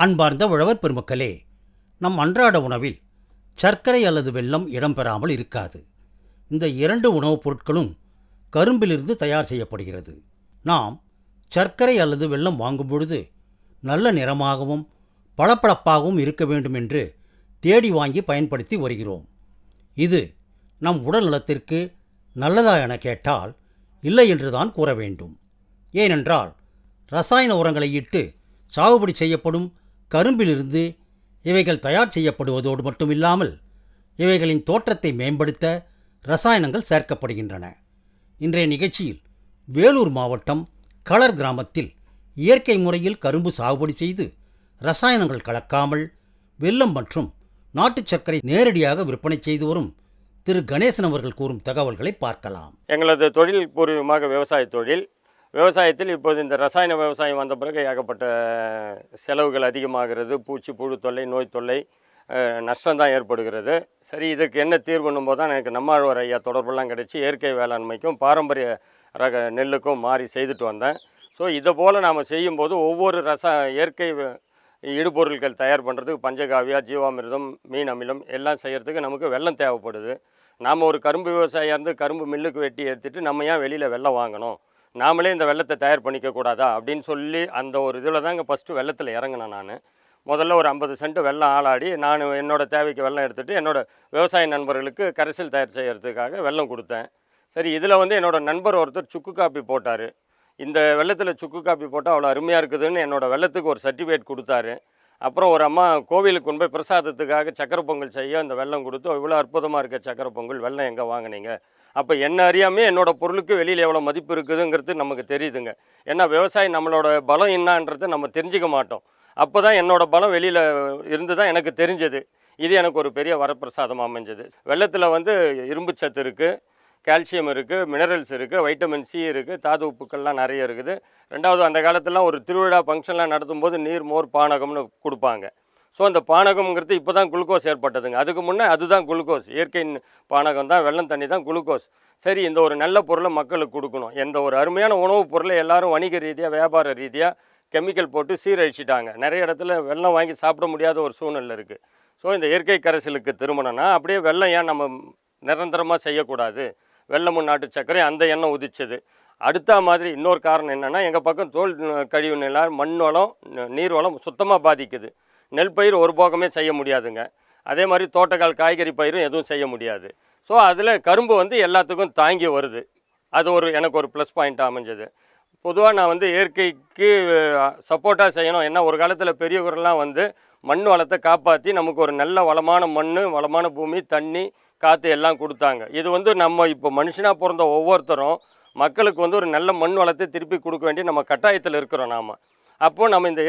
அன்பார்ந்த உழவர் பெருமக்களே, நம் அன்றாட உணவில் சர்க்கரை அல்லது வெல்லம் இடம்பெறாமல் இருக்காது. இந்த இரண்டு உணவுப் பொருட்களும் கரும்பிலிருந்து தயார் செய்யப்படுகிறது. நாம் சர்க்கரை அல்லது வெல்லம் வாங்கும் பொழுது நல்ல நிறமாகவும் பளபளப்பாகவும் இருக்க வேண்டும் என்று தேடி வாங்கி பயன்படுத்தி வருகிறோம். இது நம் உடல் நலத்திற்கு நல்லதா என கேட்டால் இல்லை என்றுதான் கூற வேண்டும். ஏனென்றால் ரசாயன உரங்களை இட்டு சாகுபடி செய்யப்படும் கரும்பிலிருந்து இவைகள் தயார் செய்யப்படுவதோடு மட்டுமில்லாமல் இவைகளின் தோற்றத்தை மேம்படுத்த ரசாயனங்கள் சேர்க்கப்படுகின்றன. இன்றைய நிகழ்ச்சியில் வேலூர் மாவட்டம் களர் கிராமத்தில் இயற்கை முறையில் கரும்பு சாகுபடி செய்து ரசாயனங்கள் கலக்காமல் வெல்லம் மற்றும் நாட்டு சர்க்கரை நேரடியாக விற்பனை செய்து வரும் திரு கணேசன் அவர்கள் கூறும் தகவல்களை பார்க்கலாம். எங்களது தொழில் பூர்வமாக விவசாய தொழில். விவசாயத்தில் இப்போது இந்த ரசாயன விவசாயம் வந்த பிறகு ஏகப்பட்ட செலவுகள் அதிகமாகிறது. பூச்சி புழு தொல்லை, நோய் தொல்லை, நஷ்டம்தான் ஏற்படுகிறது. சரி, இதுக்கு என்ன தீர்வுன்னும் போது தான் எனக்கு நம்மாழ்வார் ஐயா தொடர்பெல்லாம் கிடைச்சி இயற்கை வேளாண்மைக்கும் பாரம்பரிய ரக நெல்லுக்கும் மாறி செய்துட்டு வந்தேன். ஸோ இதை போல் நாம் செய்யும்போது ஒவ்வொரு இயற்கை இடுபொருட்கள் தயார் பண்ணுறதுக்கு பஞ்சகாவியா, ஜீவாமிர்தம், மீன் அமிலம் எல்லாம் செய்கிறதுக்கு நமக்கு வெல்லம் தேவைப்படுது. நாம் ஒரு கரும்பு விவசாயியாக இருந்து கரும்பு மில்லுக்கு வெட்டி எடுத்துகிட்டு நம்ம ஏன் வெளியில் வெல்லம் வாங்கணும், நாமளே இந்த வெல்லத்தை தயார் பண்ணிக்க கூடாதா அப்படின்னு சொல்லி அந்த ஒரு இதில் தாங்க ஃபஸ்ட்டு வெல்லத்தில் இறங்கினேன். நான் முதல்ல ஒரு 50 சென்ட் வெல்லம் ஆளாடி நான் என்னோடய தேவைக்கு வெல்லம் எடுத்துகிட்டு என்னோடய விவசாய நண்பர்களுக்கு கரைசல் தயார் செய்கிறதுக்காக வெல்லம் கொடுத்தேன். சரி, இதில் வந்து என்னோடய நண்பர் ஒருத்தர் சுக்கு காப்பி போட்டார். இந்த வெல்லத்தில் சுக்கு காப்பி போட்டால் அவ்வளோ அருமையாக இருக்குதுன்னு என்னோடய வெல்லத்துக்கு ஒரு சர்டிஃபிகேட் கொடுத்தாரு. அப்புறம் ஒரு அம்மா கோவிலுக்கு கொண்டு போய் பிரசாதத்துக்காக சக்கரை பொங்கல் செய்ய அந்த வெல்லம் கொடுத்து, இவ்வளோ அற்புதமாக இருக்க சக்கரை பொங்கல், வெல்லம் எங்கே வாங்கினீங்க? அப்போ என்ன அறியாமே என்னோடய பொருளுக்கு வெளியில் எவ்வளோ மதிப்பு இருக்குதுங்கிறது நமக்கு தெரியுதுங்க. ஏன்னா விவசாயம் நம்மளோட பலம் என்னான்றதை நம்ம தெரிஞ்சிக்க மாட்டோம். அப்போ தான் என்னோடய பலம் வெளியில் இருந்து தான் எனக்கு தெரிஞ்சது. இது எனக்கு ஒரு பெரிய வரப்பிரசாதமாக அமைஞ்சது. வெல்லத்தில் வந்து இரும்பு சத்து இருக்குது, கால்சியம் இருக்குது, மினரல்ஸ் இருக்குது, வைட்டமின் சி இருக்குது, தாது உப்புக்கள்லாம் நிறைய இருக்குது. ரெண்டாவது, அந்த காலத்துலாம் ஒரு திருவிழா ஃபங்க்ஷன்லாம் நடத்தும்போது நீர் மோர் பானகம்னு கொடுப்பாங்க. ஸோ அந்த பானகம்ங்கிறது இப்போ தான் குளுக்கோஸ் ஏற்பட்டதுங்க. அதுக்கு முன்னே அதுதான் குளுக்கோஸ். இயற்கை பானகம் தான், வெல்லம் தண்ணி தான் குளுக்கோஸ். சரி, இந்த ஒரு நல்ல பொருளை மக்களுக்கு கொடுக்கணும். எந்த ஒரு அருமையான உணவுப் பொருளை எல்லாரும் வணிக ரீதியாக, வியாபார ரீதியாக கெமிக்கல் போட்டு சீரழிச்சிட்டாங்க. நிறைய இடத்துல வெல்லம் வாங்கி சாப்பிட முடியாத ஒரு சூழ்நிலை இருக்குது. ஸோ இந்த இயற்கை கரைசலுக்கு திருமணம்னா அப்படியே வெல்லம் ஏன் நம்ம நிரந்தரமாக செய்யக்கூடாது? வெல்லமும் நாட்டு சர்க்கரை அந்த எண்ணெய் உதிச்சது. அடுத்த மாதிரி இன்னொரு காரணம் என்னென்னா, எங்கள் பக்கம் தோல் கழிவு நிலம், மண் வளம், நீர் வளம் சுத்தமாக பாதிக்குது. நெல் பயிர் ஒரு போகமே செய்ய முடியாதுங்க. அதே மாதிரி தோட்டக்கால் காய்கறி பயிரும் எதுவும் செய்ய முடியாது. ஸோ அதில் கரும்பு வந்து எல்லாத்துக்கும் தாங்கி வருது. அது எனக்கு ஒரு ப்ளஸ் பாயிண்ட்டாக அமைஞ்சது. பொதுவாக நான் வந்து இயற்கைக்கு சப்போர்ட்டாக செய்யணும். ஏன்னா ஒரு காலத்தில் பெரியவர்கள்லாம் வந்து மண் வளத்தை காப்பாற்றி நமக்கு ஒரு நல்ல வளமான மண், வளமான பூமி, தண்ணி, காற்று எல்லாம் கொடுத்தாங்க. இது வந்து நம்ம இப்போ மனுஷனாக பிறந்த ஒவ்வொருத்தரும் மக்களுக்கு வந்து ஒரு நல்ல மண் வளத்தை திருப்பி கொடுக்க வேண்டிய நம்ம கட்டாயத்தில் இருக்கிறோம் நாம். அப்போது நம்ம இந்த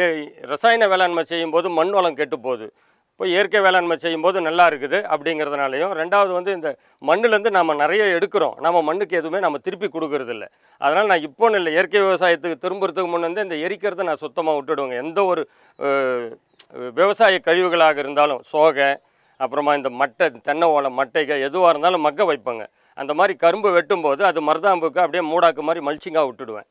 ரசாயன வேளாண்மை செய்யும்போது மண் வளம் கெட்டு போகுது. இப்போ இயற்கை வேளாண்மை செய்யும்போது நல்லா இருக்குது அப்படிங்கிறதுனாலையும், ரெண்டாவது வந்து இந்த மண்ணுலேருந்து நம்ம நிறைய எடுக்கிறோம், நம்ம மண்ணுக்கு எதுவுமே நம்ம திருப்பி கொடுக்கறதில்ல. அதனால் நான் இப்போன்னு இல்லை, இயற்கை விவசாயத்துக்கு திரும்புறதுக்கு முன்னே வந்து இந்த எரிக்கிறத நான் சுத்தமாக விட்டுடுவேங்க. எந்த ஒரு விவசாய கழிவுகளாக இருந்தாலும், சோகை, அப்புறமா இந்த மட்டை, தென்னை ஓலை மட்டைகள் எதுவாக இருந்தாலும் மக்க வைப்பேங்க. அந்த மாதிரி கரும்பு வெட்டும்போது அது மருதாம்புக்கு அப்படியே மூடாக்கு மாதிரி மல்ச்சிங்காக விட்டுடுவேன்.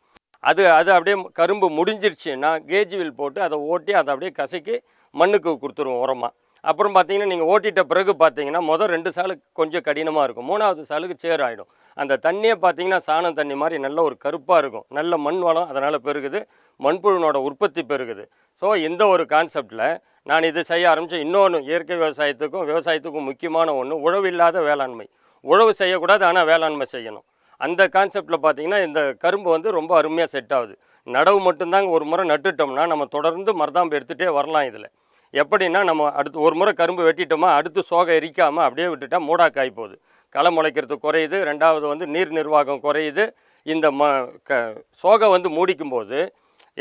அது அப்படியே கரும்பு முடிஞ்சிருச்சுன்னா கேஜ்வில் போட்டு அதை ஓட்டி அதை அப்படியே கசக்கி மண்ணுக்கு கொடுத்துருவோம் உரமாக. அப்புறம் பார்த்தீங்கன்னா நீங்கள் ஓட்டிட்ட பிறகு பார்த்தீங்கன்னா முதல் 2 சாலுக்கு கொஞ்சம் கடினமாக இருக்கும், 3வது சாலுக்கு சேர் ஆகிடும். அந்த தண்ணியே பார்த்தீங்கன்னா சாணம் தண்ணி மாதிரி நல்ல ஒரு கருப்பாக இருக்கும். நல்ல மண் வளம் அதனால் பெருகுது, மண்புழுனோட உற்பத்தி பெருகுது. ஸோ இந்த ஒரு கான்செப்டில் நான் இது செய்ய ஆரம்பித்தேன். இன்னொன்று, இயற்கை விவசாயத்துக்கும் முக்கியமான ஒன்று உழவில்லாத வேளாண்மை. உழவு செய்யக்கூடாது, ஆனால் வேளாண்மை செய்யணும். அந்த கான்செப்டில் பார்த்தீங்கன்னா இந்த கரும்பு வந்து ரொம்ப அருமையாக செட் ஆகுது. நடவு மட்டும்தாங்க. ஒரு முறை நட்டுட்டோம்னா நம்ம தொடர்ந்து மருதாம்பு எடுத்துகிட்டே வரலாம். இதில் எப்படின்னா, நம்ம அடுத்து ஒரு முறை கரும்பு வெட்டிட்டோமா அடுத்து சோகை எரிக்காமல் அப்படியே விட்டுட்டா மூடாக்காய் போகுது, களை முளைக்கிறது குறையுது. ரெண்டாவது வந்து நீர் நிர்வாகம் குறையுது. இந்த சோகை வந்து மூடிக்கும்போது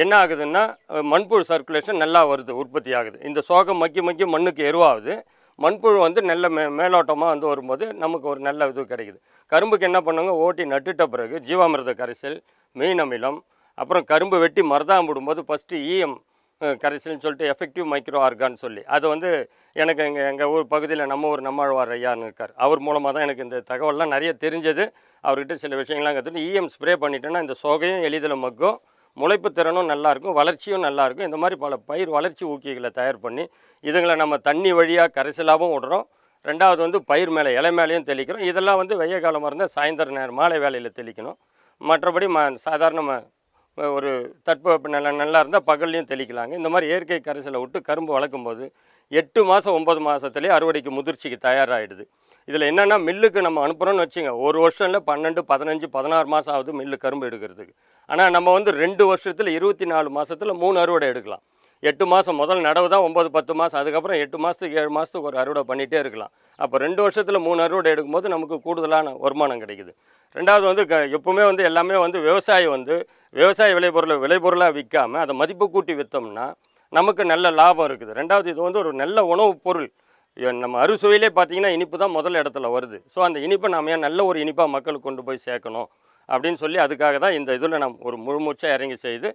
என்ன ஆகுதுன்னா மண்புழு சர்க்குலேஷன் நல்லா வருது, உற்பத்தி ஆகுது. இந்த சோகை மக்கி மண்ணுக்கு எருவாகுது. மண்புழு வந்து நல்ல மேலோட்டமாக வந்து வரும்போது நமக்கு ஒரு நல்ல இது கிடைக்குது. கரும்புக்கு என்ன பண்ணுங்க, ஓட்டி நட்டுட்ட பிறகு ஜீவாமிர்த கரைசல், மீன் அமிலம், அப்புறம் கரும்பு வெட்டி மருதாம்பிடும்போது ஃபஸ்ட்டு இஎம் கரைசல்னு சொல்லிட்டு எஃபெக்டிவ் மைக்ரோ ஆர்கான்னு சொல்லி அது வந்து எனக்கு எங்கள் ஊர் பகுதியில் நம்ம ஊர் நம்மாழ்வார் ஐயான்னு இருக்கார். அவர் மூலமாக தான் எனக்கு இந்த தகவல்லாம் நிறைய தெரிஞ்சது. அவர்கிட்ட சில விஷயங்கள்லாம் கற்றுட்டு இஎம் ஸ்ப்ரே பண்ணிட்டேன்னா இந்த சோகையும் எளிதில் மக்கும், முளைப்பு திறனும் நல்லாயிருக்கும், வளர்ச்சியும் நல்லாயிருக்கும். இந்த மாதிரி பல பயிர் வளர்ச்சி ஊக்கிகளை தயார் பண்ணி இதுங்களை நம்ம தண்ணி வழியாக கரைசலாகவும் விடுறோம். ரெண்டாவது வந்து பயிர் மேலே இலை மேலேயும் தெளிக்கிறோம். இதெல்லாம் வந்து வெய்ய காலமாக இருந்தால் சாயந்தர நேரம் மாலை வேலையில் தெளிக்கணும். மற்றபடி சாதாரண ஒரு தட்பவெப்ப நல்லா இருந்தால் பகல்லையும் தெளிக்கலாங்க. இந்த மாதிரி இயற்கை கரைசலை விட்டு கரும்பு வளர்க்கும்போது 8 மாதம் 9 மாதத்துலேயே அறுவடைக்கு முதிர்ச்சிக்கு தயாராகிடுது. இதில் என்னென்னா மில்லுக்கு நம்ம அனுப்புகிறோன்னு வச்சுங்க, ஒரு வருஷம் இல்லை 12, 15, 16 மாதம் ஆகுது மில்லு கரும்பு எடுக்கிறதுக்கு. ஆனால் நம்ம வந்து 2 வருஷத்தில் 24 மாதத்தில் 3 அறுவடை எடுக்கலாம். 8 மாதம் முதல் நடவு தான் 9, 10 மாதம், அதுக்கப்புறம் 8 மாதத்துக்கு 7 மாதத்துக்கு ஒரு அறுவடை பண்ணிகிட்டே இருக்கலாம். அப்போ 2 வருஷத்தில் 3 அறுவடை எடுக்கும்போது நமக்கு கூடுதலான வருமானம் கிடைக்குது. ரெண்டாவது வந்து எப்பவுமே வந்து எல்லாமே வந்து விவசாயி வந்து விவசாய விளைபொருளாக விற்காமல் அதை மதிப்பு கூட்டி விற்றோம்னா நமக்கு நல்ல லாபம் இருக்குது. ரெண்டாவது இது வந்து ஒரு நல்ல உணவுப் பொருள். நம்ம அறுசுவையிலே பார்த்தீங்கன்னா இனிப்பு தான் முதல் இடத்துல வருது. ஸோ அந்த இனிப்பை நம்ம ஏன் நல்ல ஒரு இனிப்பாக மக்களுக்கு கொண்டு போய் சேர்க்கணும் அப்படின்னு சொல்லி அதுக்காக தான் இந்த இதில் நான் ஒரு முழுமூச்சாக இறங்கி செய்து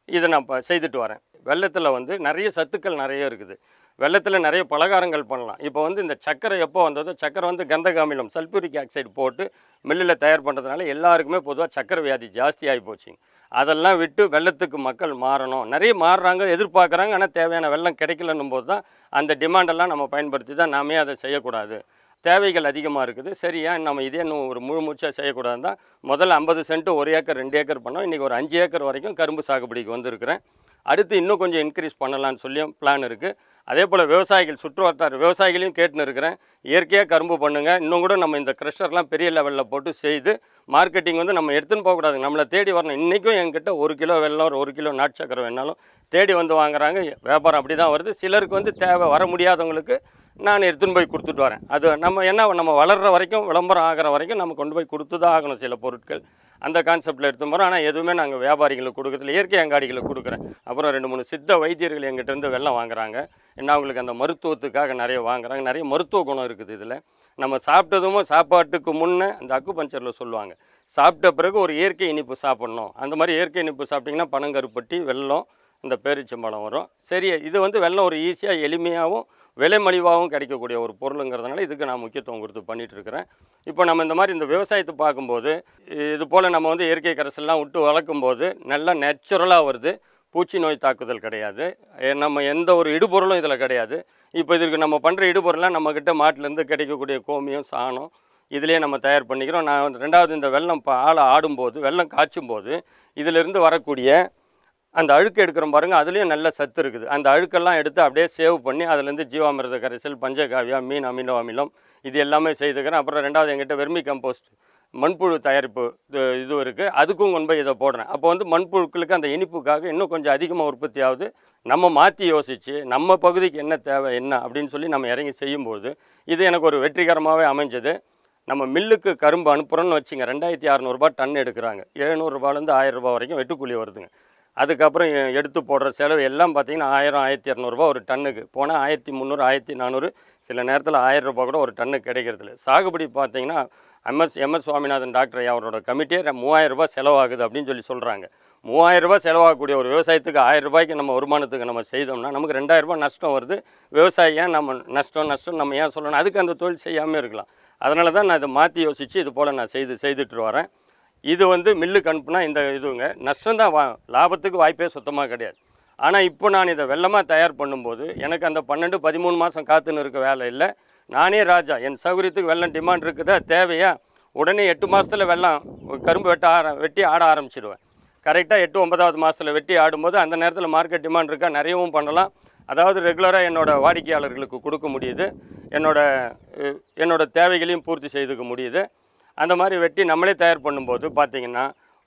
இதை நான் செய்துட்டு வரேன். வெல்லத்தில் வந்து நிறைய சத்துக்கள் நிறைய இருக்குது. வெல்லத்தில் நிறைய பலகாரங்கள் பண்ணலாம். இப்போ வந்து இந்த சர்க்கரை எப்போ வந்ததோ, சர்க்கரை வந்து கந்தக அமிலம் சல்ஃபூரிக் ஆக்சைடு போட்டு மில்லில் தயார் பண்ணுறதுனால எல்லாருக்குமே பொதுவாக சர்க்கரை வியாதி ஜாஸ்தி ஆகி போச்சுங்க. அதெல்லாம் விட்டு வெல்லத்துக்கு மக்கள் மாறணும். நிறைய மாறுறாங்க, எதிர்பார்க்குறாங்க. ஆனால் தேவையான வெல்லம் கிடைக்கலன்னும் போது தான் அந்த டிமாண்டெல்லாம் நம்ம பயன்படுத்தி தான் நாமே அதை செய்யக்கூடாது. தேவைகள் அதிகமாக இருக்குது. சரியா நம்ம இதே இன்னும் ஒரு முழு மூச்சாக செய்யக்கூடாதுன்னு தான் முதல்ல 50 சென்ட்டு 1 ஏக்கர் 2 ஏக்கர் பண்ணோம். இன்றைக்கி ஒரு 5 ஏக்கர் வரைக்கும் கரும்பு சாகுபடிக்கு வந்திருக்கிறேன். அடுத்து இன்னும் கொஞ்சம் இன்க்ரீஸ் பண்ணலான்னு சொல்லியும் பிளான் இருக்குது. அதே போல் விவசாயிகள் சுற்றுவட்டார விவசாயிகளையும் கேட்டுன்னு இருக்கிறேன். இயற்கையாக கரும்பு பண்ணுங்கள். இன்னும் கூட நம்ம இந்த க்ரஷர்லாம் பெரிய லெவலில் போட்டு செய்து மார்க்கெட்டிங் வந்து நம்ம எடுத்துன்னு போகக்கூடாது, நம்மளை தேடி வரணும். இன்றைக்கும் என்கிட்ட 1 கிலோ வெல்லம் 1 கிலோ நாட்டு சக்கரை வேணாலும் தேடி வந்து வாங்குறாங்க. வியாபாரம் அப்படி தான் வருது. சிலருக்கு வந்து தேவை வர முடியாதவங்களுக்கு நான் எடுத்துன்னு போய் கொடுத்துட்டு வரேன். அது நம்ம வளர்கிற வரைக்கும் விளம்பரம் ஆகிற வரைக்கும் நம்ம கொண்டு போய் கொடுத்து தான் ஆகணும் சில பொருட்கள். அந்த கான்செப்டில் எடுத்து போகிறோம். ஆனால் எதுவுமே நாங்கள் வியாபாரிகளுக்கு கொடுக்குறதில்ல, இயற்கை அங்காடிகளுக்கு கொடுக்குறேன். அப்புறம் 2-3 சித்த வைத்தியர்கள் எங்கிட்டேருந்து வெல்லம் வாங்குறாங்க. ஏன்னா அவங்களுக்கு அந்த மருத்துவத்துக்காக நிறைய வாங்குறாங்க. நிறைய மருத்துவ குணம் இருக்குது இதில். நம்ம சாப்பிட்டதும் சாப்பாட்டுக்கு முன்னே அந்த அக்குபஞ்சரில் சொல்லுவாங்க, சாப்பிட்ட பிறகு ஒரு இயற்கை இனிப்பு சாப்பிட்ணும். அந்த மாதிரி இயற்கை இனிப்பு சாப்பிட்டிங்கன்னா பனங்கருப்பட்டி, வெல்லம், இந்த பேரிச்சம்பழம் வரும். சரி, இது வந்து வெல்லம் ஒரு ஈஸியாக எளிமையாகவும் விலை மலிவாகவும் கிடைக்கக்கூடிய ஒரு பொருளுங்கிறதுனால இதுக்கு நான் முக்கியத்துவம் கொடுத்து பண்ணிகிட்ருக்கிறேன். இப்போ நம்ம இந்த மாதிரி இந்த விவசாயத்தை பார்க்கும்போது இது போல் நம்ம வந்து இயற்கை கரைசல்லாம் விட்டு வளர்க்கும்போது நல்லா நேச்சுரலாக வருது. பூச்சி நோய் தாக்குதல் கிடையாது. நம்ம எந்த ஒரு இடுபொருளும் இதில் கிடையாது. இப்போ இதற்கு நம்ம பண்ணுற இடுபொருள்லாம் நம்மக்கிட்ட மாட்டிலேருந்து கிடைக்கக்கூடிய கோமியம், சாணம் இதிலே நம்ம தயார் பண்ணிக்கிறோம். நான் ரெண்டாவது இந்த வெல்லம் ஆளை ஆடும்போது வெல்லம் காய்ச்சும் போது இதிலிருந்து வரக்கூடிய அந்த அழுக்கு எடுக்கிறோம் பாருங்கள், அதுலேயும் நல்ல சத்து இருக்குது. அந்த அழுக்கெல்லாம் எடுத்து அப்படியே சேவ் பண்ணி அதுலேருந்து ஜீவாமிர்த கரைசல், பஞ்சகாவியா, மீன் அமினோ அமிலம் இது எல்லாமே செய்துக்கிறேன். அப்புறம் ரெண்டாவது எங்கிட்ட வெர்மி கம்போஸ்ட் மண்புழு தயாரிப்பு இது இருக்குது, அதுக்கும் கொண்டு போய் இதை போடுறேன். அப்போ வந்து மண்புழுக்களுக்கு அந்த இனிப்புக்காக இன்னும் கொஞ்சம் அதிகமாக உற்பத்தி ஆகுது. நம்ம மாற்றி யோசித்து நம்ம பகுதிக்கு என்ன தேவை என்ன அப்படின்னு சொல்லி நம்ம இறங்கி செய்யும்போது இது எனக்கு ஒரு வெற்றிகரமாகவே அமைஞ்சது. நம்ம மில்லுக்கு கரும்பு அனுப்புகிறோன்னு வச்சுங்க, 2600 ரூபாய் டன் எடுக்கிறாங்க. 700 ரூபாயிலேருந்து 1000 ரூபாய் வரைக்கும் வெட்டுக்கூலி வருதுங்க. அதுக்கப்புறம் எடுத்து போடுற செலவு எல்லாம் பார்த்திங்கன்னா 1000, 1200 ரூபா ஒரு டன்னுக்கு. போனால் 1300, 1400, சில நேரத்தில் 1000 ரூபா கூட ஒரு டன்னுக்கு கிடைக்கிறதில்ல. சாகுபடி பார்த்திங்கன்னா எம்எஸ் சுவாமிநாதன் டாக்டர் அவரோட கமிட்டியே 3000 ரூபாய் செலவாகுது அப்படின்னு சொல்லி சொல்கிறாங்க. 3000 ரூபாய் செலவாகக்கூடிய ஒரு விவசாயத்துக்கு 1000 ரூபாய்க்கு நம்ம வருமானத்துக்கு நம்ம செய்தோம்னா நமக்கு 2000 ரூபாய் நஷ்டம் வருது. விவசாயி ஏன் நம்ம நஷ்டம் நம்ம ஏன் சொல்லணும்? அதுக்கு அந்த தொழில் செய்யாமல் இருக்கலாம். அதனால தான் நான் இதை மாற்றி யோசித்து இது போல் நான் செய்துட்டு வரேன். இது வந்து மில்லுக்கு அனுப்புனா இந்த இதுங்க நஷ்டம்தான், லாபத்துக்கு வாய்ப்பே சுத்தமாக கிடையாது. ஆனால் இப்போ நான் இதை வெல்லமாக தயார் பண்ணும்போது எனக்கு அந்த 12, 13 மாதம் காத்துன்னு இருக்க வேலை இல்லை. நானே ராஜா, என் சௌகரியத்துக்கு வெல்லம் டிமாண்ட் இருக்குதா தேவையா, உடனே 8 மாதத்தில் வெல்லம் கரும்பு வெட்டி ஆட ஆரம்பிச்சிடுவேன். கரெக்டாக 8, 9வது மாதத்தில் வெட்டி ஆடும்போது அந்த நேரத்தில் மார்க்கெட் டிமாண்ட் இருக்கா, நிறையவும் பண்ணலாம். அதாவது ரெகுலராக என்னோடய வாடிக்கையாளர்களுக்கு கொடுக்க முடியுது, என்னோட தேவைகளையும் பூர்த்தி செய்துக்க முடியுது. அந்த மாதிரி வெட்டி நம்மளே தயார் பண்ணும்போது பார்த்திங்கன்னா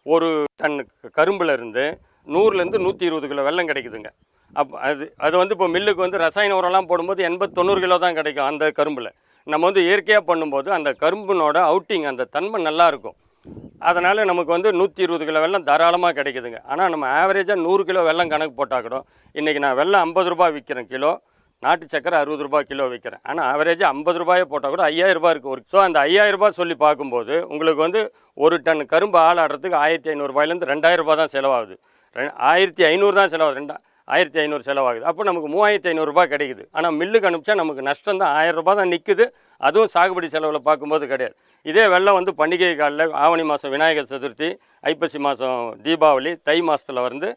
ஒரு டன் கரும்புலேருந்து 100லேருந்து 120 கிலோ வெல்லம் கிடைக்குதுங்க. அது வந்து இப்போ மில்லுக்கு வந்து ரசாயன உரம்லாம் போடும்போது 80-90 கிலோ தான் கிடைக்கும். அந்த கரும்பில் நம்ம வந்து இயற்கையாக பண்ணும்போது அந்த கரும்பினோட அவுட்டிங் அந்த தன்மை நல்லாயிருக்கும். அதனால் நமக்கு வந்து 120 கிலோ வெல்லம் தாராளமாக கிடைக்குதுங்க. ஆனால் நம்ம ஆவரேஜாக 100 கிலோ வெல்லம் கணக்கு போட்டால் கூட இன்றைக்கி நான் வெல்லம் 50 ரூபாய் விற்கிறேன் கிலோ, நாட்டு சக்கரை 60 ரூபாய் கிலோ விற்கிறேன். ஆனால் ஆவரேஜாக 50 ரூபாயை போட்டால் கூட 5000 ரூபாய் இருக்குது. ஸோ அந்த 5000 ரூபாய் சொல்லி பார்க்கும்போது உங்களுக்கு வந்து ஒரு டன் கரும்பு ஆள் ஆடுறதுக்கு 1500 ரூபாயிலேருந்து 2000 ரூபாய் தான் செலவாகுது. 1500 தான் செலவாகுது. 1500 செலவாகுது. அப்போ நமக்கு 3500 ரூபாய் கிடைக்குது. ஆனால் மில்லுக்கு அனுப்பிச்சா நமக்கு நஷ்டம் தான், 1000 ரூபாய் தான் நிற்குது. அதுவும் சாகுபடி செலவில் பார்க்கும்போது கிடையாது. இதே வெள்ளம் வந்து பண்டிகை காலில் ஆவணி மாதம் விநாயகர் சதுர்த்தி, ஐப்பசி மாதம் தீபாவளி, தை மாதத்தில் வந்து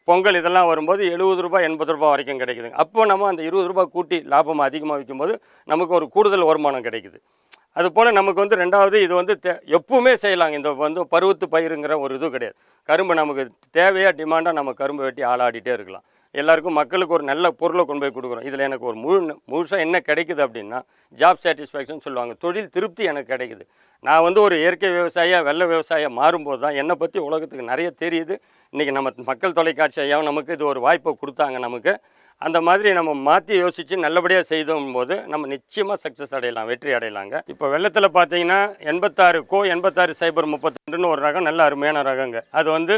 பொங்கல் இதெல்லாம் வரும்போது 70 ரூபாய் 80 ரூபாய் வரைக்கும் கிடைக்குதுங்க. அப்போ நம்ம அந்த 20 ரூபாய் கூட்டி லாபம் அதிகமாக விற்கும்போது நமக்கு ஒரு கூடுதல் வருமானம் கிடைக்குது. அதுபோல் நமக்கு வந்து ரெண்டாவது இது வந்து எப்பவுமே செய்யலாங்க. இந்த வந்து பருவத்து பயிருங்கிற ஒரு இது கிடையாது. கரும்பு நமக்கு தேவையாக டிமாண்டாக நம்ம கரும்பு வெட்டி ஆளாடிட்டே இருக்கலாம். எல்லாருக்கும் மக்களுக்கு ஒரு நல்ல பொருளை கொண்டு போய் கொடுக்குறோம். இதில் எனக்கு ஒரு முழுசாக என்ன கிடைக்குது அப்படின்னா ஜாப் சாட்டிஸ்ஃபேக்ஷன் சொல்லுவாங்க, தொழில் திருப்தி எனக்கு கிடைக்குது. நான் வந்து ஒரு இயற்கை விவசாயியாக வெள்ளை விவசாயியாக மாறும்போது தான் என்னை பற்றி உலகத்துக்கு நிறைய தெரியுது. இன்றைக்கி நம்ம மக்கள் தொலைக்காட்சி ஐயாவும் நமக்கு இது ஒரு வாய்ப்பை கொடுத்தாங்க. நமக்கு அந்த மாதிரி நம்ம மாற்றி யோசித்து நல்லபடியாக செய்தும் போது நம்ம நிச்சயமாக சக்ஸஸ் அடையலாம், வெற்றி அடையலாங்க. இப்போ வெள்ளத்தில் பார்த்தீங்கன்னா 86 ஒரு ரகம் நல்ல அருமையான ரகங்க. அது வந்து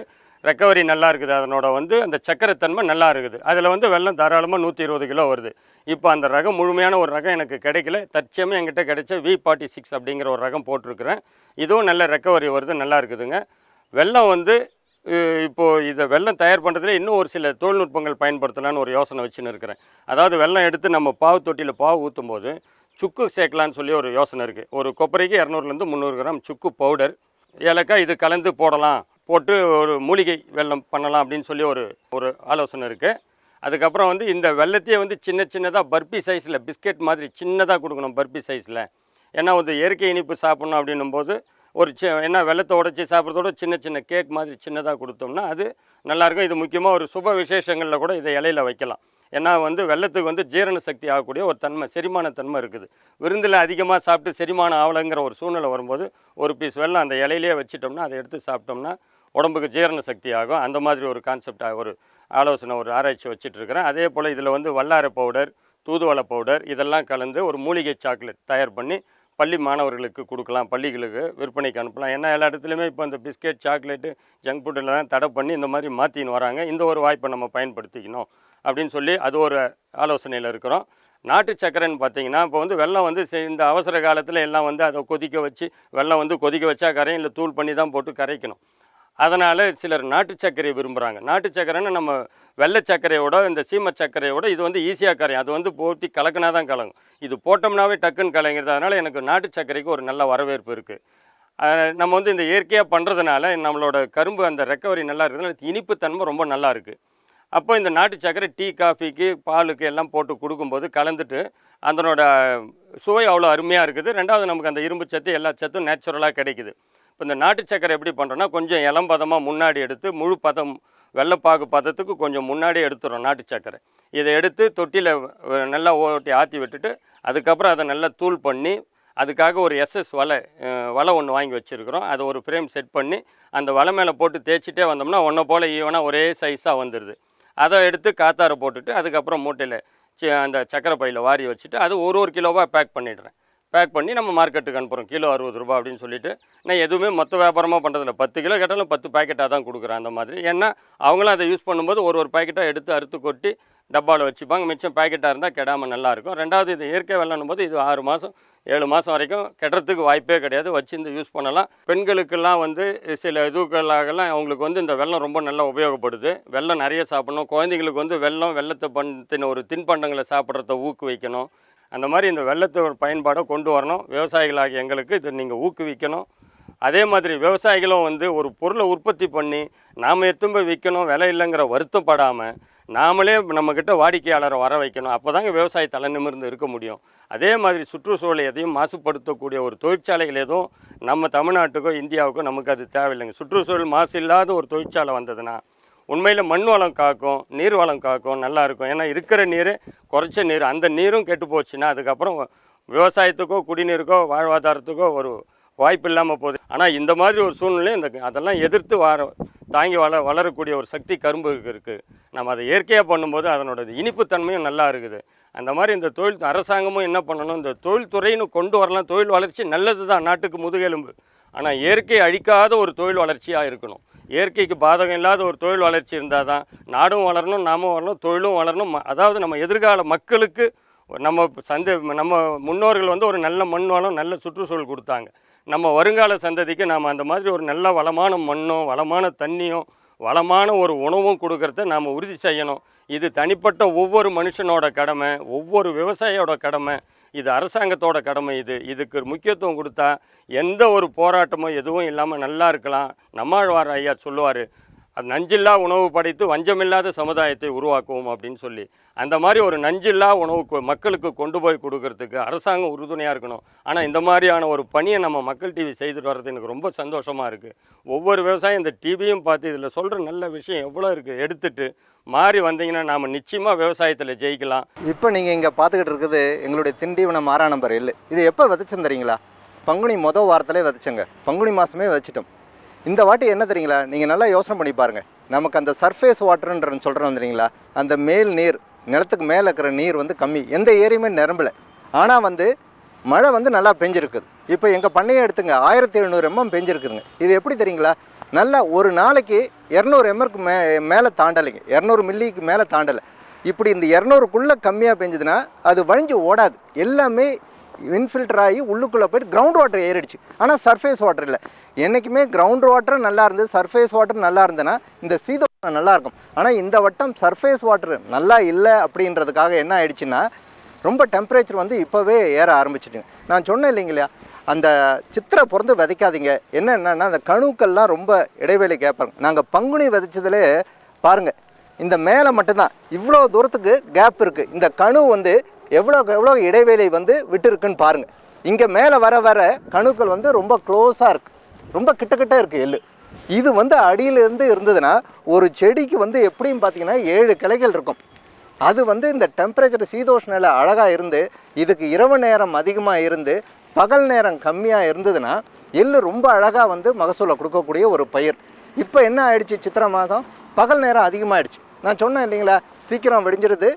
ரெக்கவரி நல்லா இருக்குது. அதனோட வந்து அந்த சக்கரைத்தன்மை நல்லா இருக்குது. அதில் வந்து வெள்ளம் தாராளமாக 120 கிலோ வருது. இப்போ அந்த ரகம் முழுமையான ஒரு ரகம் எனக்கு கிடைக்கல. தற்சயமாக என்கிட்ட கிடைச்ச V46 அப்படிங்கிற ஒரு ரகம் போட்டிருக்கிறேன். இதுவும் நல்ல ரெக்கவரி வருது, நல்லா இருக்குதுங்க. வெள்ளம் வந்து இப்போது இதை வெள்ளம் தயார் பண்ணுறதுல இன்னும் ஒரு சில தொழில்நுட்பங்கள் பயன்படுத்தலான்னு ஒரு யோசனை வச்சுன்னு இருக்கிறேன். அதாவது வெள்ளம் எடுத்து நம்ம பாவு தொட்டியில் பாவு ஊற்றும் போது சுக்கு சேர்க்கலான்னு சொல்லி ஒரு யோசனை இருக்குது. ஒரு கொப்பரைக்கு 200 300 கிராம் சுக்கு பவுடர், ஏலக்காய் இது கலந்து போடலாம், போட்டு ஒரு மூலிகை வெல்லம் பண்ணலாம் அப்படின்னு சொல்லி ஒரு ஆலோசனை இருக்குது. அதுக்கப்புறம் வந்து இந்த வெள்ளத்தையே வந்து சின்ன சின்னதாக பர்பி சைஸில் பிஸ்கெட் மாதிரி சின்னதாக கொடுக்கணும், பர்பி சைஸில். ஏன்னா வந்து இயற்கை இனிப்பு சாப்பிட்ணும் அப்படின்னும் போது ஒரு ஏன்னா வெள்ளத்தை உடச்சி சாப்பிட்றதோட சின்ன சின்ன கேக் மாதிரி சின்னதாக கொடுத்தோம்னா அது நல்லாயிருக்கும். இது முக்கியமாக ஒரு சுப விசேஷங்களில் கூட இதை இலையில வைக்கலாம். ஏன்னா வந்து வெள்ளத்துக்கு வந்து ஜீரண சக்தி ஆகக்கூடிய ஒரு தன்மை, செரிமான தன்மை இருக்குது. விருந்தில் அதிகமாக சாப்பிட்டு செரிமானம் ஆகலைங்கிற ஒரு சூழ்நிலை வரும்போது ஒரு பீஸ் வெள்ளம் அந்த இலையிலேயே வச்சிட்டோம்னா அதை எடுத்து சாப்பிட்டோம்னா உடம்புக்கு ஜீரண சக்தி ஆகும். அந்த மாதிரி ஒரு கான்செப்டாக ஒரு ஆலோசனை, ஒரு ஆராய்ச்சி வச்சிட்ருக்கிறேன். அதே போல் இதில் வந்து வல்லாரை பவுடர், தூதுவளை பவுடர் இதெல்லாம் கலந்து ஒரு மூலிகை சாக்லேட் தயார் பண்ணி பள்ளி மாணவர்களுக்கு கொடுக்கலாம், பள்ளிகளுக்கு விற்பனைக்கு அனுப்பலாம். ஏன்னா எல்லா இடத்துலையுமே இப்போ இந்த பிஸ்கெட், சாக்லேட்டு, ஜங்க் ஃபுட்டில் தான் தடை பண்ணி இந்த மாதிரி மாற்றின்னு வராங்க. இந்த ஒரு வாய்ப்பை நம்ம பயன்படுத்திக்கணும் அப்படின்னு சொல்லி அது ஒரு ஆலோசனையில் இருக்கிறோம். நாட்டு சக்கரைன்னு பார்த்தீங்கன்னா இப்போ வந்து வெள்ளம் வந்து இந்த அவசர காலத்தில் எல்லாம் வந்து அதை கொதிக்க வச்சு, வெள்ளம் வந்து கொதிக்க வச்சா கரையும், இல்லை தூள் பண்ணி தான் போட்டு கரைக்கணும். அதனால் சிலர் நாட்டு சர்க்கரையை விரும்புகிறாங்க. நாட்டு சர்க்கரைன்னு நம்ம வெள்ளை சர்க்கரையோட இந்த சீமை சர்க்கரையோட இது வந்து ஈஸியாக கரையும். அது வந்து போட்டி கலக்கினா தான் கலங்கும். இது போட்டோம்னாவே டக்குன்னு கலங்கிறது. அதனால் எனக்கு நாட்டு சர்க்கரைக்கு ஒரு நல்ல வரவேற்பு இருக்குது. நம்ம வந்து இந்த இயற்கையாக பண்ணுறதுனால நம்மளோட கரும்பு அந்த ரெக்கவரி நல்லா இருக்கிறதுனால இனிப்பு தன்மை ரொம்ப நல்லா இருக்குது. அப்போ இந்த நாட்டு சர்க்கரை டீ, காஃபிக்கு, பாலுக்கு எல்லாம் போட்டு கொடுக்கும்போது கலந்துட்டு அதனோட சுவை அவ்வளோ அருமையாக இருக்குது. ரெண்டாவது நமக்கு அந்த இரும்பு சத்து எல்லா சத்தும் நேச்சுரலாக கிடைக்குது. இப்போ இந்த நாட்டு சக்கரை எப்படி பண்ணுறோன்னா கொஞ்சம் இளம் பதமாக முன்னாடி எடுத்து முழு பதம் வெள்ளைப்பாகு பதத்துக்கு கொஞ்சம் முன்னாடி எடுத்துடுறோம் நாட்டு சக்கரை. இதை எடுத்து தொட்டியில் நல்லா ஓட்டி ஆற்றி விட்டுட்டு அதுக்கப்புறம் அதை நல்லா தூள் பண்ணி அதுக்காக ஒரு SS வலை ஒன்று வாங்கி வச்சுருக்கிறோம். அதை ஒரு ஃப்ரேம் செட் பண்ணி அந்த வலை மேலே போட்டு தேய்ச்சிட்டே வந்தோம்னா ஒன்றை போல் ஈவனாக ஒரே சைஸாக வந்துடுது. அதை எடுத்து காத்தார போட்டுட்டு அதுக்கப்புறம் மூட்டையில் அந்த சக்கரை பையில் வாரி வச்சுட்டு அது ஒரு கிலோவாக பேக் பண்ணிடுறேன். பேக் பண்ணி நம்ம மார்க்கெட்டுக்கு அனுப்புகிறோம். கிலோ 60 ரூபா அப்படின்னு சொல்லிட்டு. நான் எதுவுமே மொத்த வியாபாரமாக பண்ணுறதில்ல. 10 கிலோ கேட்டாலும் 10 பேக்கெட்டாக தான் கொடுக்குறேன் அந்த மாதிரி. ஏன்னா அவங்களும் அதை யூஸ் பண்ணும்போது ஒரு பேக்கெட்டாக எடுத்து அறுத்து கொட்டி டப்பாவில் வச்சுப்பாங்க. மிச்சம் பேக்கெட்டாக இருந்தால் கெடாமல் நல்லாயிருக்கும். ரெண்டாவது இது இயற்கை வெள்ளம் போது இது 6 மாதம் 7 மாதம் வரைக்கும் கெடுறதுக்கு வாய்ப்பே கிடையாது. வச்சு இந்த யூஸ் பண்ணலாம். பெண்களுக்கெல்லாம் வந்து சில இதுக்கெல்லாம் அவங்களுக்கு வந்து இந்த வெள்ளம் ரொம்ப நல்லா உபயோகப்படுது. வெள்ளம் நிறைய சாப்பிடணும். குழந்தைங்களுக்கு வந்து வெள்ளத்தை பற்றின ஒரு தின்பண்டங்களை சாப்பிட்றத ஊக்குவிக்கணும். அந்த மாதிரி இந்த வெள்ளத்தோட பயன்பாடை கொண்டு வரணும். விவசாயிகளாகிய எங்களுக்கு இதை நீங்கள் ஊக்குவிக்கணும். அதே மாதிரி விவசாயிகளும் வந்து ஒரு பொருளை உற்பத்தி பண்ணி நாம் எடுத்தும் போய் விற்கணும், விலை இல்லைங்கிற வருத்தப்படாமல் நாமளே நம்மக்கிட்ட வாடிக்கையாளரை வர வைக்கணும். அப்போ தாங்க விவசாய தலை நிமிர்ந்து இருக்க முடியும். அதே மாதிரி சுற்றுச்சூழலை எதையும் மாசுபடுத்தக்கூடிய ஒரு தொழிற்சாலைகள் எதுவும் நம்ம தமிழ்நாட்டுக்கோ இந்தியாவுக்கோ நமக்கு அது தேவையில்லைங்க. சுற்றுச்சூழல் மாசு இல்லாத ஒரு தொழிற்சாலை வந்ததுன்னா உண்மையில் மண் வளம் காக்கும், நீர் வளம் காக்கும், நல்லாயிருக்கும். ஏன்னா இருக்கிற நீர் குறைச்ச நீர், அந்த நீரும் கெட்டு போச்சுன்னா அதுக்கப்புறம் விவசாயத்துக்கோ குடிநீருக்கோ வாழ்வாதாரத்துக்கோ ஒரு வாய்ப்பு இல்லாமல் போகுது. ஆனால் இந்த மாதிரி ஒரு சூழ்நிலை அதெல்லாம் எதிர்த்து தாங்கி வளரக்கூடிய ஒரு சக்தி கரும்புக்கு இருக்குது. நம்ம அதை இயற்கையாக பண்ணும்போது அதனோட இனிப்புத்தன்மையும் நல்லா இருக்குது. அந்த மாதிரி இந்த அரசாங்கமும் என்ன பண்ணணும், இந்த தொழில்துறைன்னு கொண்டு வரலாம். தொழில் வளர்ச்சி நல்லது தான், நாட்டுக்கு முதுகெலும்பு. ஆனால் இயற்கை அழிக்காத ஒரு தொழில் வளர்ச்சியாக இருக்கணும். இயற்கைக்கு பாதகம் இல்லாத ஒரு தொழில் வளர்ச்சி இருந்தால் தான் நாடும் வளரணும், நாமும் வளரணும், தொழிலும் வளரணும். அதாவது நம்ம எதிர்கால மக்களுக்கு நம்ம முன்னோர்கள் வந்து ஒரு நல்ல மண் வளம், நல்ல சுற்றுச்சூழல் கொடுத்தாங்க. நம்ம வருங்கால சந்ததிக்கு நாம் அந்த மாதிரி ஒரு நல்ல வளமான மண்ணும் வளமான தண்ணியும் வளமான ஒரு உணவும் கொடுக்கறத நாம் உறுதி செய்யணும். இது தனிப்பட்ட ஒவ்வொரு மனுஷனோட கடமை, ஒவ்வொரு விவசாயியோட கடமை, இது அரசாங்கத்தோட கடமை. இதுக்கு முக்கியத்துவம் கொடுத்தா எந்த ஒரு போராட்டமோ எதுவும் இல்லாமல் நல்லா இருக்கலாம். நம்மாழ்வார் ஐயா சொல்லுவார், அது நஞ்சில்லா உணவு படைத்து வஞ்சமில்லாத சமுதாயத்தை உருவாக்குவோம் அப்படின்னு சொல்லி. அந்த மாதிரி ஒரு நஞ்சில்லா உணவு மக்களுக்கு கொண்டு போய் கொடுக்கறதுக்கு அரசாங்கம் உறுதுணையாக இருக்கணும். ஆனால் இந்த மாதிரியான ஒரு பணியை நம்ம மக்கள் டிவி செய்துட்டு வர்றது எனக்கு ரொம்ப சந்தோஷமாக இருக்குது. ஒவ்வொரு விவசாயம் இந்த டிவியும் பார்த்து இதில் சொல்கிற நல்ல விஷயம் எவ்வளோ இருக்குது எடுத்துகிட்டு மாறி வந்தீங்கன்னா நாம் நிச்சயமாக விவசாயத்தில் ஜெயிக்கலாம். இப்போ நீங்கள் இங்கே பார்த்துக்கிட்டு இருக்குது எங்களுடைய திண்டிவனம் 6ஆம் நம்பர் எள்ளு. இது எப்போ விதைச்சுன்னு தெரியுங்களா? பங்குனி மொதல் வாரத்திலே விதைச்சங்க. பங்குனி மாதமே விதைச்சிட்டோம். இந்த வாட்டி என்ன தெரியுங்களா, நீங்கள் நல்லா யோசனை பண்ணி பாருங்கள். நமக்கு அந்த சர்ஃபேஸ் வாட்டருன்றன்னு சொல்கிறோம் தெரியுங்களா, அந்த மேல் நீர், நிலத்துக்கு மேலே இருக்கிற நீர் வந்து கம்மி, எந்த ஏரியுமே நிரம்பலை. ஆனால் வந்து மழை வந்து நல்லா பெஞ்சிருக்குது. இப்போ எங்கள் பண்ணையை எடுத்துங்க, 1700 mm பெஞ்சிருக்குதுங்க. இது எப்படி தெரியுங்களா, நல்லா ஒரு நாளைக்கு 200 mக்கு மேலே தாண்டலைங்க, 200 மில்லிக்கு மேலே தாண்டலை. இப்படி இந்த 200க்குள்ளே கம்மியாக பெஞ்சுதுன்னா அது வழிஞ்சு ஓடாது, எல்லாமே இன்ஃபில்டர் ஆகி உள்ளுக்குள்ளே போய்ட்டு கிரவுண்ட் வாட்டர் ஏறிடுச்சு. ஆனால் சர்ஃபேஸ் வாட்டர் இல்லை. என்றைக்குமே கிரவுண்ட் வாட்டர் நல்லா இருந்து சர்ஃபேஸ் வாட்டர் நல்லா இருந்ததுன்னா இந்த சீதோஷ்ணம் நல்லா இருக்கும். ஆனால் இந்த வட்டம் சர்ஃபேஸ் வாட்டர் நல்லா இல்லை அப்படின்றதுக்காக என்ன ஆயிடுச்சுன்னா ரொம்ப டெம்பரேச்சர் வந்து இப்போவே ஏற ஆரம்பிச்சிட்டுங்க. நான் சொன்னேன் இல்லைங்களா, அந்த சித்திரை பிறந்து விதைக்காதீங்க. என்னென்னா அந்த கணுக்கள்லாம் ரொம்ப இடைவேளை கேட்பாங்க. நாங்கள் பங்குனி விதைச்சதுலே பாருங்கள், இந்த மேலே மட்டும்தான் இவ்வளோ தூரத்துக்கு கேப் இருக்குது. இந்த கணு வந்து எவ்வளோ இடைவேளை வந்து விட்டு இருக்குன்னு பாருங்கள். இங்கே மேலே வர வர கணுக்கள் வந்து ரொம்ப க்ளோஸாக இருக்குது, ரொம்ப கிட்ட இருக்குது எள்ளு. இது வந்து அடியிலேருந்து இருந்ததுன்னா ஒரு செடிக்கு வந்து எப்படியும் பார்த்தீங்கன்னா 7 கிளைகள் இருக்கும். அது வந்து இந்த டெம்பரேச்சர் சீதோஷ்ண அழகாக இருந்து இதுக்கு இரவு நேரம் அதிகமாக இருந்து பகல் நேரம் கம்மியாக இருந்ததுன்னா எள்ளு ரொம்ப அழகாக வந்து மகசூலை கொடுக்கக்கூடிய ஒரு பயிர். இப்போ என்ன ஆயிடுச்சு, சித்திரை மாதம் பகல் நேரம் அதிகமாகிடுச்சு. நான் சொன்னேன் இல்லைங்களா, சீக்கிரம் வெடிஞ்சிருது,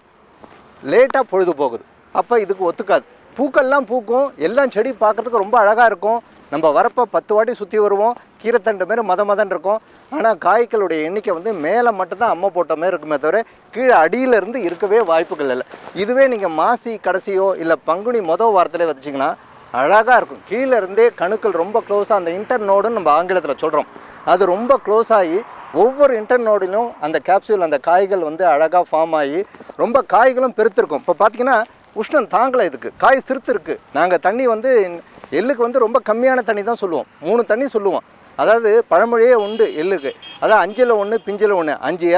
லேட்டாக பொழுது போகுது. அப்போ இதுக்கு ஒத்துக்காது. பூக்கள்லாம் பூக்கும், எல்லாம் செடி பார்க்குறதுக்கு ரொம்ப அழகாக இருக்கும். நம்ம வரப்போ 10 வாட்டி சுற்றி வருவோம், கீரைத்தண்டு மாரி மதன் இருக்கும். ஆனால் காய்களுடைய எண்ணிக்கை வந்து மேலே மட்டும்தான் அம்மை போட்ட மாதிரி இருக்குமே தவிர கீழே அடியிலேருந்து இருக்கவே வாய்ப்புகள் இல்லை. இதுவே நீங்கள் மாசி கடைசியோ இல்லை பங்குனி மொதல் வாரத்திலே வச்சிங்கன்னா அழகாக இருக்கும். கீழே இருந்தே கணுக்கள் ரொம்ப க்ளோஸாக, அந்த இன்டர்நோடுன்னு நம்ம ஆங்கிலத்தில் சொல்கிறோம், அது ரொம்ப க்ளோஸ் ஆகி ஒவ்வொரு இன்டர்நோடிலும் அந்த கேப்சூல் அந்த காய்கள் வந்து அழகாக ஃபார்ம் ஆகி ரொம்ப காய்களும் பெருத்திருக்கும். இப்போ பார்த்தீங்கன்னா உஷ்ணம் தாங்கலை, இதுக்கு காய் சிறுத்து இருக்குது. நாங்கள் தண்ணி வந்து எள்ளுக்கு வந்து ரொம்ப கம்மியான தண்ணி தான் சொல்லுவோம், 3 தண்ணி சொல்லுவோம். அதாவது பழமொழியே உண்டு எள்ளுக்கு, அதாவது 5ல் 1 பிஞ்சில் 1. 5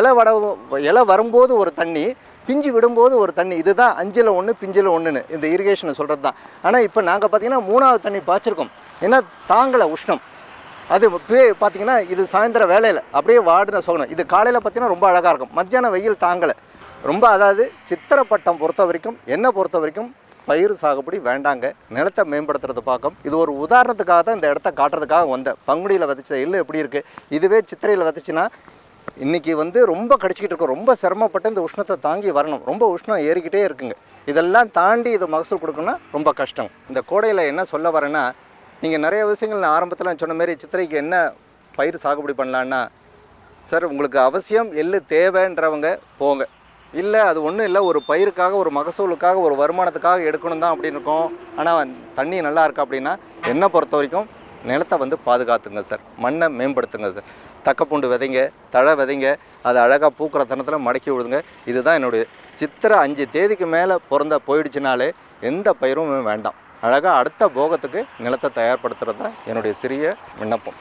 இலை வரும்போது ஒரு தண்ணி, பிஞ்சு விடும்போது ஒரு தண்ணி. இதுதான் 5ல் 1 பிஞ்சில் 1ன்னு இந்த இரிகேஷனை சொல்கிறது தான். ஆனால் இப்போ நாங்கள் பார்த்தீங்கன்னா 3வது தண்ணி பாய்ச்சிருக்கோம். ஏன்னா தாங்கலை உஷ்ணம். அது பார்த்தீங்கன்னா இது சாயந்தரம் வேலையில் அப்படியே வாடின சோகணும். இது காலையில் பார்த்தீங்கன்னா ரொம்ப அழகாக இருக்கும், மத்தியானம் வெயில் தாங்கலை ரொம்ப. அதாவது சித்திரை பட்டம் பொறுத்த வரைக்கும், என்னை பொறுத்த வரைக்கும் பயிர் சாகுபடி வேண்டாங்க, நிலத்தை மேம்படுத்துறது பார்க்கும். இது ஒரு உதாரணத்துக்காக தான் இந்த இடத்த காட்டுறதுக்காக வந்தேன். பங்குனியில் விதைச்ச எள்ளு எப்படி இருக்குது, இதுவே சித்திரையில் விதைச்சின்னா இன்றைக்கி வந்து ரொம்ப கடிச்சிக்கிட்டு இருக்கும். ரொம்ப சிரமப்பட்டு இந்த உஷ்ணத்தை தாங்கி வரணும், ரொம்ப உஷ்ணம் ஏறிக்கிட்டே இருக்குங்க. இதெல்லாம் தாண்டி இது மகசூல் கொடுக்கணும்னா ரொம்ப கஷ்டம். இந்த கோடையில் என்ன சொல்ல வரேன்னா, நீங்கள் நிறைய விஷயங்கள் நான் ஆரம்பத்தில் சொன்ன மாதிரி சித்திரைக்கு என்ன பயிர் சாகுபடி பண்ணலான்னா, சார் உங்களுக்கு அவசியம் எள்ளு தேவைன்றவங்க போங்க, இல்லை அது ஒன்றும் இல்லை, ஒரு பயிருக்காக ஒரு மகசூலுக்காக ஒரு வருமானத்துக்காக எடுக்கணும் தான் அப்படின்னு இருக்கும். ஆனால் தண்ணி நல்லா இருக்கா அப்படின்னா என்னை பொறுத்த வரைக்கும் நிலத்தை வந்து பாதுகாத்துங்க சார், மண்ணை மேம்படுத்துங்க சார். தக்கப்பூண்டு விதைங்க, தழை விதைங்க, அது அழகாக பூக்கிற தனத்தில் மடக்கி விடுதுங்க. இதுதான் என்னுடைய சித்திரை 5 தேதிக்கு மேலே போயிடுச்சுனாலே எந்த பயிரும் வேண்டாம். அழகாக அடுத்த போகத்துக்கு நிலத்தை தயார்படுத்துகிறது தான் என்னுடைய சிறிய விண்ணப்பம்.